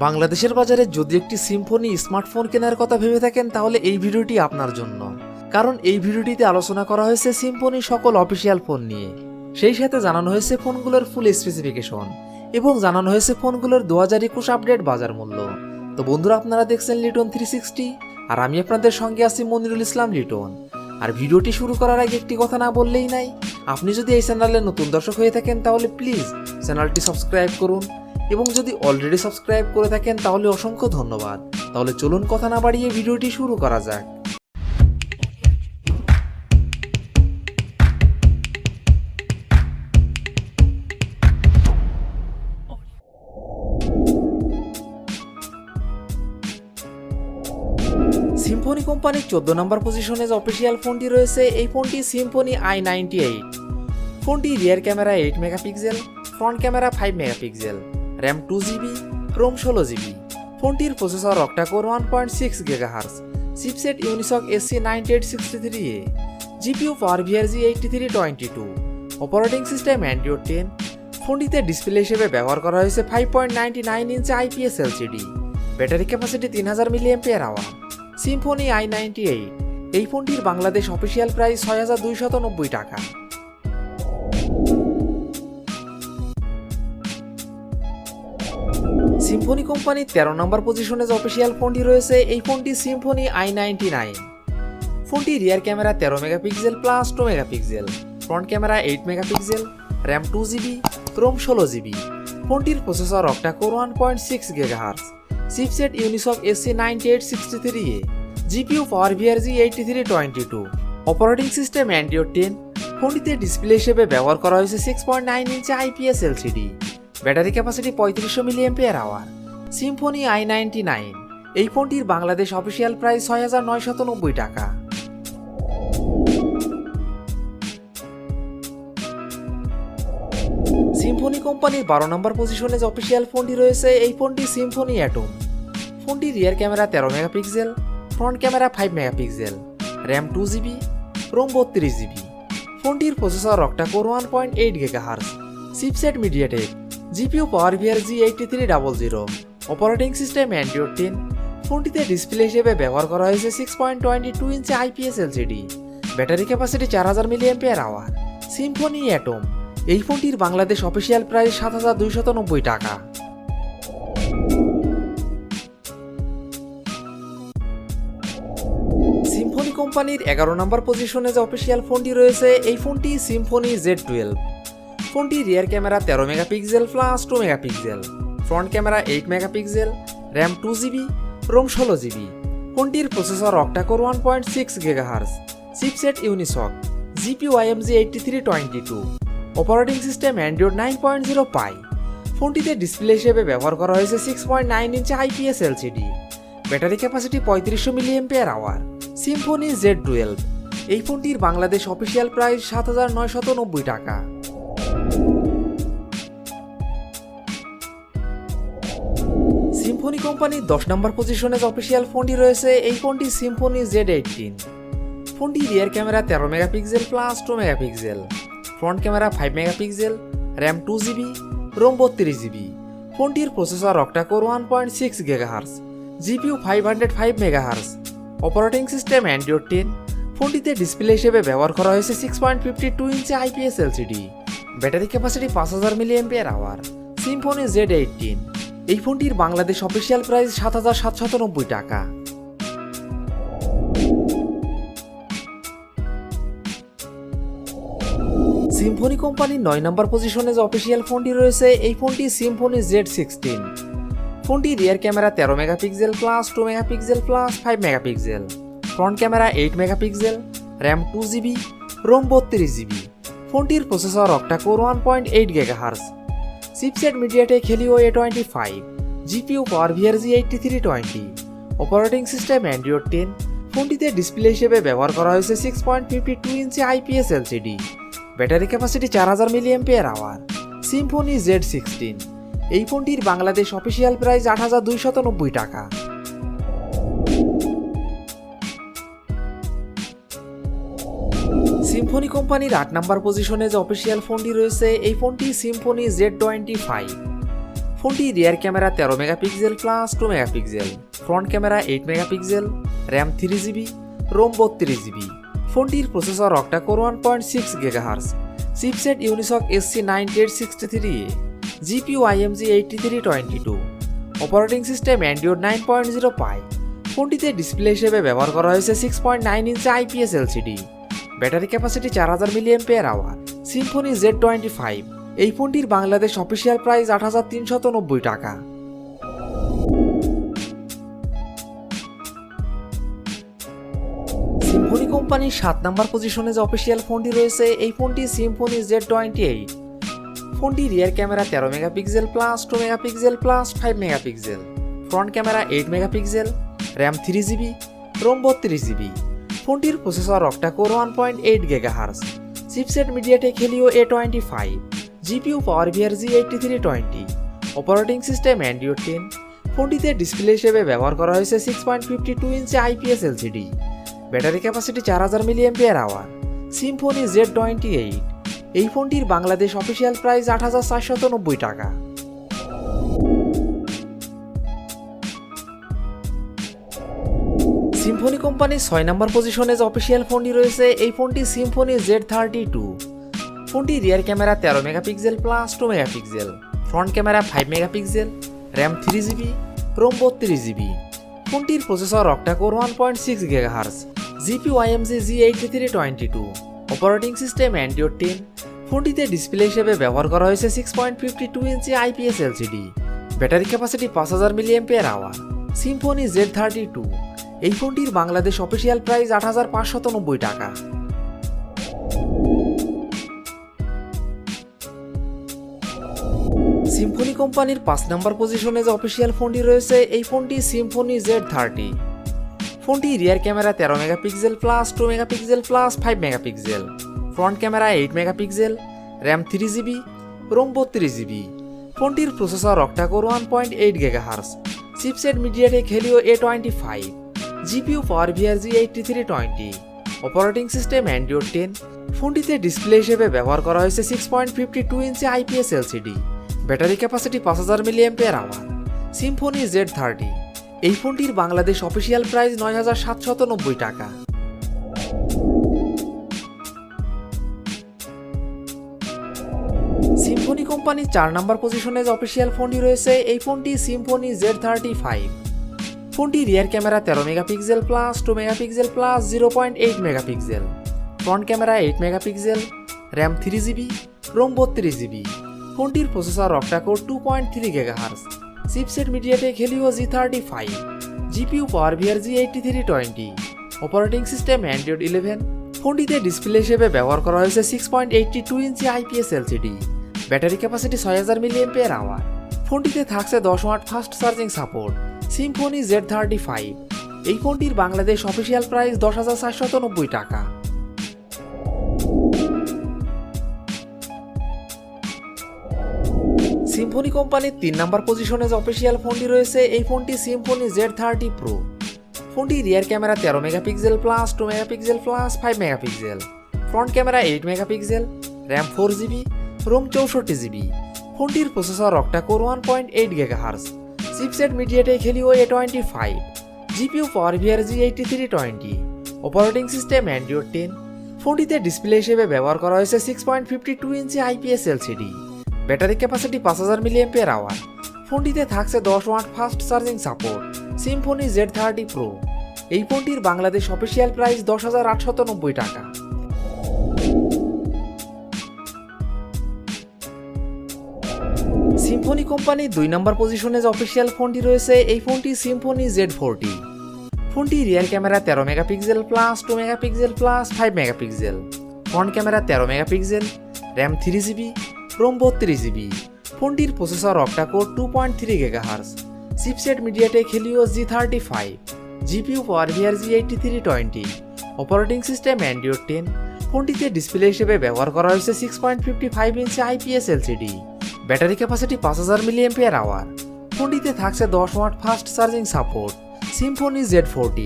বাংলাদেশের বাজারে যদি একটি সিম্ফনি স্মার্টফোন কেনার কথা ভেবে থাকেন তাহলে এই ভিডিওটি আপনার জন্য, কারণ এই ভিডিওটিতে আলোচনা করা হয়েছে সিম্ফনি সকল অফিসিয়াল ফোন নিয়ে। সেই সাথে জানানো হয়েছে ফোনগুলোর ফুল স্পেসিফিকেশন এবং জানানো হয়েছে ফোনগুলোর 2021 আপডেট বাজার মূল্য। তো বন্ধুরা, আপনারা দেখছেন লিটন 360 আর আমি আপনাদের সঙ্গে আছি মনিরুল ইসলাম লিটন। আর ভিডিওটি শুরু করার আগে একটি কথা না বললেই নাই, আপনি যদি এই চ্যানেলে নতুন দর্শক হয়ে থাকেন তাহলে প্লিজ চ্যানেলটি সাবস্ক্রাইব করুন, এবং যদি অলরেডি সাবস্ক্রাইব করে থাকেন তাহলে অসংখ্য ধন্যবাদ। তাহলে চলুন কথা না বাড়িয়ে ভিডিওটি শুরু করা যাক। সিম্ফনি কোম্পানির 14 নম্বর পজিশনে যে অফিসিয়াল ফোনটি রয়েছে, এই ফোনটি সিম্ফনি i98। ফোনটি rear camera 8 megapixel, front camera 5 megapixel, RAM 2GB, ROM 16GB। ফোনটির processor octa core 1.6 GHz, chipset Unisoc SC9863A, GPU power VRG 8322, operating system Android 10। ফোনটিতে ডিসপ্লে হিসেবে ব্যবহার করা হয়েছে 5.99 inch IPS LCD, battery capacity 3000 mAh। Symphony i98, এই ফোনটির Bangladesh official price 6290 টাকা। Symphony কোম্পানির 13 নম্বর পজিশনে যে অফিসিয়াল ফোনটি রয়েছে, এই ফোনটি সিম্ফনি i99। ফোনটি rear camera 13 megapixel plus 2 megapixel, front camera 8 megapixel, RAM 2GB, ROM 16GB। ফোনটির processor octa core 1.6 GHz, chipset Unisoc SC9863A, GPU power VRG 8322, operating system Android 10। ফোনটিতে ডিসপ্লে হিসেবে ব্যবহার করা হয়েছে 6.9 inch IPS LCD, battery capacity 3500 mAh। Symphony i99, এই ফোনটির Bangladesh official price 6990 টাকা। Symphony কোম্পানির 12 নম্বর পজিশনে যে অফিসিয়াল ফোনটি রয়েছে, এই ফোনটি সিম্ফনি অ্যাটম। ফোনটি rear camera 13 megapixel, front camera 5 megapixel, RAM 2GB, ROM 32GB। ফোনটির processor octa core 1.8 GHz, chipset MediaTek, GPU power VRG 8300, operating system Android 10। ফোনটিতে ডিসপ্লে হিসেবে ব্যবহার করা হয়েছে 6.22 inch IPS LCD, battery capacity 4000 mAh। Symphony Atom, এই ফোনটির Bangladesh official price 7290 টাকা। Symphony কোম্পানির 11 নম্বর পজিশনে যে অফিসিয়াল ফোনটি রয়েছে, এই ফোনটি সিম্ফনি Z12। ফোনটি rear camera 13 megapixel plus 2 megapixel, front camera 8 megapixel, RAM 2GB, ROM 16GB। ফোনটির processor octa core 1.6 GHz, chipset Unisoc, GPU IMG 8322, operating system Android 9.0 Pie. ফোনটিতে ডিসপ্লে হিসেবে ব্যবহার করা হয়েছে 6.9 inch IPS LCD, battery capacity 3500 mAh। Symphony Z12, এই ফোনটির Bangladesh official price 7990 টাকা। Symphony কোম্পানির 10 নম্বর পজিশনে যে অফিসিয়াল ফোনটি রয়েছে, এই ফোনটি সিম্ফনি Z18। ফোনটি rear camera 13 megapixel plus 2 megapixel, front camera 5 megapixel, RAM 2GB, ROM 32GB। ফোনটির processor octa core 1.6 GHz, GPU 505 MHz, operating system Android 10। ফোনটিতে ডিসপ্লে হিসেবে ব্যবহার করা হয়েছে 6.52 inch IPS LCD, battery capacity 5000 mAh। Symphony Z18, এই ফোনটির Bangladesh official price 7790 টাকা। Symphony কোম্পানির 9 নম্বর পজিশনে যে অফিসিয়াল ফোনটি রয়েছে, এই ফোনটি সিম্ফনি Z16। ফোনটি rear camera 13 megapixel plus 2 megapixel plus 5 megapixel, front camera 8 megapixel, RAM 2GB, ROM 32GB। ফোনটির processor octa core 1.8 GHz, chipset MediaTek Helio A25, GPU power VRG 8320, operating system Android 10। ফোনটিতে ডিসপ্লে হিসেবে ব্যবহার করা হয়েছে 6.52 inch IPS LCD, battery capacity 4000 mAh। Symphony Z16, এই ফোনটির Bangladesh official price 8290 টাকা। Symphony কোম্পানির 8 নম্বর পজিশনে যে অফিসিয়াল ফোনটি রয়েছে, এই ফোনটি সিম্ফনি Z25। ফোনটি rear camera 13 megapixel plus 2 megapixel, front camera 8 megapixel, RAM 3GB, ROM 32GB। ফোনটির processor octa core 1.6 GHz, chipset Unisoc SC9863A, GPU IMG 8322, operating system Android 9.0 Pie. ফোনটিতে ডিসপ্লে হিসেবে ব্যবহার করা হয়েছে 6.9 inch IPS LCD, battery capacity 4000 mAh, Symphony Z25। এই ফোনটির Bangladesh official price 8390 টাকা। Symphony কোম্পানির 7 নম্বর পজিশনে যে অফিসিয়াল ফোনটি রয়েছে এই ফোনটি সিম্ফনি Z28। ফোনটি rear camera 13 megapixel plus 2 megapixel plus 5 megapixel, front camera 8 megapixel, RAM 3GB, ROM 32GB। ফোনটির processor octa core 1.8 GHz, chipset MediaTek Helio A25, GPU power G8320, operating system Android 10। ফোনটিতে ডিসপ্লে হিসেবে ব্যবহার করা হয়েছে 6.52 inch IPS LCD, battery capacity 4000 mAh, Symphony Z28। এই ফোনটির Bangladesh official price 8490 টাকা। Symphony কোম্পানির 6 নম্বর পজিশনে যে অফিসিয়াল ফোনটি রয়েছে এই ফোনটি সিম্ফনি Z32। ফোনটি rear camera 13 megapixel plus 2 megapixel, front camera 5 megapixel, RAM 3GB, ROM 32GB। ফোনটির processor octa core 1.6 GHz, GPU IMG G8322, operating system Android 10। ফোনটিতে ডিসপ্লে হিসেবে ব্যবহার করা হয়েছে 6.52 inch IPS LCD, battery capacity 5000 mAh, Symphony Z32। এই ফোনটির Bangladesh official price 8590 টাকা। Symphony কোম্পানির 5 নম্বর পজিশনে যে অফিসিয়াল ফোনটি রয়েছে এই ফোনটি সিম্ফনি Z30। ফোনটি rear camera 13 megapixel plus 2 megapixel plus 5 megapixel, front camera 8 megapixel, RAM 3GB, ROM 32GB। ফোনটির processor octa core 1.8 GHz, chipset MediaTek Helio A25, GPU power G8320, operating system Android 10। ফোনটিতে ডিসপ্লে হিসেবে ব্যবহার করা হয়েছে 6.52 inch IPS LCD, battery capacity 5000 mAh, Symphony Z30। এই ফোনটির Bangladesh official price 9790 টাকা। Symphony কোম্পানির 4 নম্বর পজিশনে যে অফিসিয়াল ফোনটি রয়েছে এই ফোনটি সিম্ফনি Z35। ফোনটি rear camera 13 megapixel plus 2 megapixel plus 0.8 megapixel, front camera 8 megapixel, RAM 3GB, ROM 32GB। ফোনটির processor octa core 2.3 GHz, chipset MediaTek Helio G35, GPU power G8320, operating system Android 11। ফোনটিতে ডিসপ্লে হিসেবে ব্যবহার করা হয়েছে 6.82 inch IPS LCD, battery capacity 6000 mAh। ফোনটিতে থাকছে 10 watt fast charging support. Symphony Z35। এই ফোনটির বাংলাদেশ অফিসিয়াল প্রাইস 10490 টাকা। সিম্ফনি কোম্পানির 3 নম্বর পজিশনে যে অফিসিয়াল ফোনটি রয়েছে এই ফোনটি সিম্ফনি Z30 Pro। ফোনটি rear camera 13 megapixel plus 2 megapixel plus 5 megapixel, front camera 8 megapixel, RAM 4GB, ROM 64GB। ফোনটির processor octa core 1.8 GHz, chipset MediaTek Helio A25, GPU power G8320, operating system Android 10। ফোনটিতে display হিসেবে ব্যবহার করা হয়েছে 6.52 inch IPS LCD, battery capacity 5000 mAh। ফোনটিতে থাকছে 10 watt fast charging support. Symphony Z30 Pro। এই ফোনটির বাংলাদেশ অফিসিয়াল প্রাইস 10890 টাকা। সিম্ফনি কোম্পানির 2 নম্বর পজিশনে যে অফিসিয়াল ফোনটি রয়েছে এই ফোনটি সিম্ফনি Z40। ফোনটি rear camera 13 megapixel plus 2 megapixel plus 5 megapixel, front camera 13 megapixel, RAM 3GB, ROM 32GB। ফোনটির processor octa core 2.3 GHz, chipset MediaTek Helio G35, GPU power G8320, operating system Android 10। ফোনটিতে ডিসপ্লে হিসেবে ব্যবহার করা হয়েছে 6.55 inch IPS LCD, battery capacity 5000 mAh। ফোনটিতে থাকছে 10 watt fast charging support. Symphony Z40।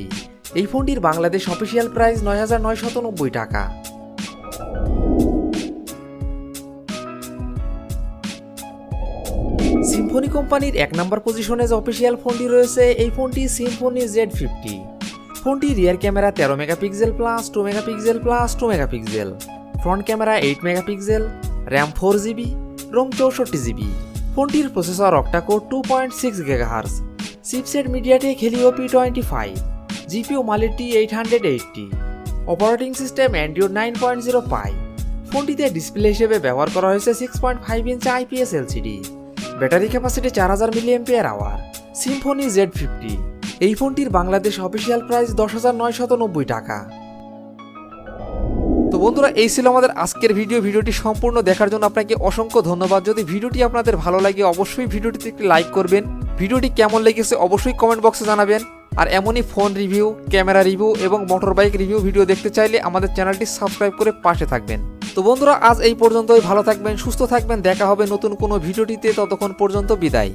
এই ফোনটির বাংলাদেশ অফিসিয়াল প্রাইস 9990 টাকা। সিম্ফনি কোম্পানির 1 নম্বর পজিশনে যে অফিসিয়াল ফোনটি রয়েছে এই ফোনটি সিম্ফনি Z50। ফোনটি rear camera 13 megapixel plus 2 megapixel plus 2 megapixel, front camera 8 megapixel, RAM 4GB, ROM 64GB। ফোনটির processor octa core 2.6 GHz, chipset MediaTek Helio P25, GPU Mali T 880, operating system Android 9.0 Pie. ফোনটিতে ডিসপ্লে হিসেবে ব্যবহার করা হয়েছে 6.5 inch IPS LCD, battery capacity 4000 mAh। Symphony Z50 এই ফোনটির Bangladesh official price 10,990 টাকা। তো বন্ধুরা, এই ছিল আমাদের আজকের ভিডিওটি সম্পূর্ণ দেখার জন্য আপনাকে অসংখ্য ধন্যবাদ। যদি ভিডিওটি আপনাদের ভালো লাগে অবশ্যই ভিডিওটিতে একটি লাইক করবেন। ভিডিওটি কেমন লেগেছে অবশ্যই কমেন্ট বক্সে জানাবেন। আর এমনই ফোন রিভিউ, ক্যামেরা রিভিউ এবং মোটর বাইক রিভিউ ভিডিও দেখতে চাইলে আমাদের চ্যানেলটি সাবস্ক্রাইব করে পাশে থাকবেন। তো বন্ধুরা, আজ এই পর্যন্তই। ভালো থাকবেন, সুস্থ থাকবেন। দেখা হবে নতুন কোনো ভিডিওটিতে। ততক্ষণ পর্যন্ত বিদায়।